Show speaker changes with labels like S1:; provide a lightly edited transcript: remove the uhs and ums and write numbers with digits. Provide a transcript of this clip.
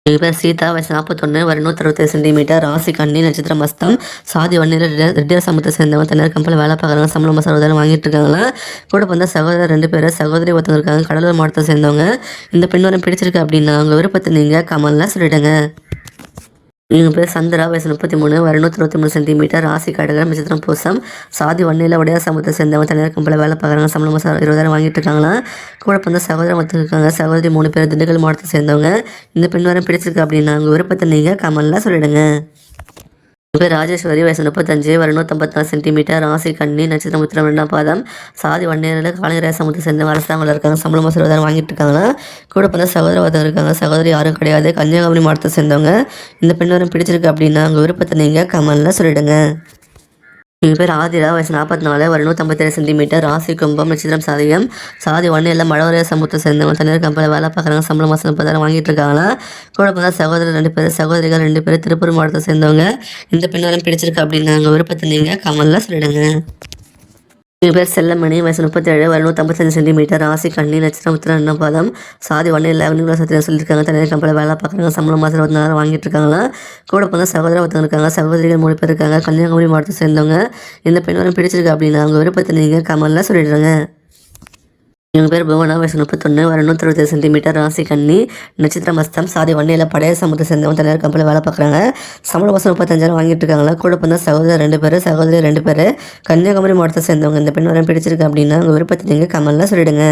S1: எங்கள் பேர் சீதா, வயசு 41, வயது 167 சென்டிமீட்டர், ராசி கன்னி, நட்சத்திரம் மஸ்தம், சாதி வன்னியில் ரெட்டியார் சமூகத்தை சேர்ந்தவங்க, தனியார் கம்பெனியில் வேலை பார்க்குறாங்க, சம்பளம் மாதம் 60,000 வாங்கிட்டு இருக்காங்களா. கூட பிறந்த சகோதரர் 2 பேர், சகோதரி ஒருத்தவங்க இருக்காங்க, கடலூர் மாவட்டத்தை சேர்ந்தவங்க. இந்த பெண் வரம் பிடிச்சிருக்கு அப்படின்னா அவங்க விருப்பத்தை நீங்கள் கமலில் சொல்லிடுங்க. எங்கள் பேர் சந்திரா, வயசு 33, வயது 123 சென்டிமீட்டர், ராசி கடகம், நட்சத்திரம் பூசம், சாதி வன்னியில் உடையார் சமூகத்தை சேர்ந்தவங்க, தனியார் கம்பெனியில் வேலை பார்க்குறாங்க, சம்பளம் மாதம் 20,000 வாங்கிட்டு இருக்காங்களா. கூட பிறந்த சகோதரர் ஒருத்தவங்க இருக்காங்க, சகோதரி 3 பேர், திண்டுக்கல் மாவட்டத்தை சேர்ந்தவங்க. இந்த பெண் வரம் பிடிச்சிருக்கு அப்படின்னா அவங்க விருப்பத்தை நீங்கள் கமலில் சொல்லிடுங்க. என் பேர் ராஜேஸ்வரி, வயசு 35, வயது 154 சென்டிமீட்டர், ராசி கன்னி, நட்சத்திரம் உத்திரம் 2ஆம் பாதம், சாதி வன்னியரில் காலையர் சமூகத்தை சேர்ந்த அரசாங்கம் இருக்காங்க, சம்பளம் மாதம் 20,000 வாங்கிட்டு இருக்காங்களா. கூட பிறந்த சகோதர ஒருத்தவங்க இருக்காங்க, சகோதரி யாரும் கிடையாது, கன்னியாகுமரி மாவட்டத்தை சேர்ந்தவங்க. இந்த பெண் வரம் பிடிச்சிருக்கு அப்படின்னா அவங்க விருப்பத்தை நீங்கள் கமலில் சொல்லிடுங்க. எங்கள் பேர் ஆதிரா, வயசு 44, வயது 157 சென்டிமீட்டர், ராசி கும்பம், நட்சத்திரம் சதயம், சாதி வன்னியில் மழவரைய சமூகத்தை சேர்ந்தவங்க, தனியார் கம்பெனியில் வேலை பார்க்குறாங்க, சம்பளம் மாதம் 30,000 வாங்கிட்டு இருக்காங்களா. கூட பிறந்த சகோதரர் 2 பேர், சகோதரிகள் 2 பேர், திருப்பூர் மாவட்டத்தை சேர்ந்தவங்க. இந்த பெண் வரம் பிடிச்சிருக்கு அப்படின்னா அவங்க விருப்பத்தை நீங்கள் கமலில் சொல்லிடுங்க. எங்கள் பேர் செல்லமணி, வயசு 37, வயது 155 சென்டிமீட்டர், ராசி கன்னி, நட்சத்திரம் உத்திரம் 2ஆம் பாதம், சாதி வன்னியில் அக்னிகுல சத்தியம் சொல்லியிருக்காங்க, தனியார் கம்பெனியில் வேலை பார்க்குறாங்க, சம்பளம் மாதம் 24,000 வாங்கிட்டு இருக்காங்களா. கூட பிறந்த சகோதரர் ஒருத்தவங்க இருக்காங்க, சகோதரிகள் 3 பேர் இருக்காங்க, கன்னியாகுமரி மாவட்டத்தை சேர்ந்தவங்க. இந்த பெண் வரம் பிடிச்சிருக்கு அப்படின்னா அவங்க விருப்பத்தை நீங்கள் கமலில் சொல்லிடுறாங்க. எங்கள் பேர் புவனா, வயசு 31, வயது 167 சென்டிமீட்டர், ராசி கன்னி, நட்சத்திரம் மஸ்தம், சாதி வன்னியில் பழைய சமூகத்தை சேர்ந்தவங்க, தனியார் கம்பெனியில் வேலை பார்க்குறாங்க, சம்பளம் மாதம் 35,000 வாங்கிட்டு இருக்காங்களா. கூட பிறந்த சகோதரர் 2 பேர், சகோதரி 2 பேர், கன்னியாகுமரி மாவட்டத்தை சேர்ந்தவங்க. இந்த பெண் வரம் பிடிச்சிருக்கு அப்படின்னா அவங்க விருப்பத்தை நீங்கள் கமலில் சொல்லிடுங்க.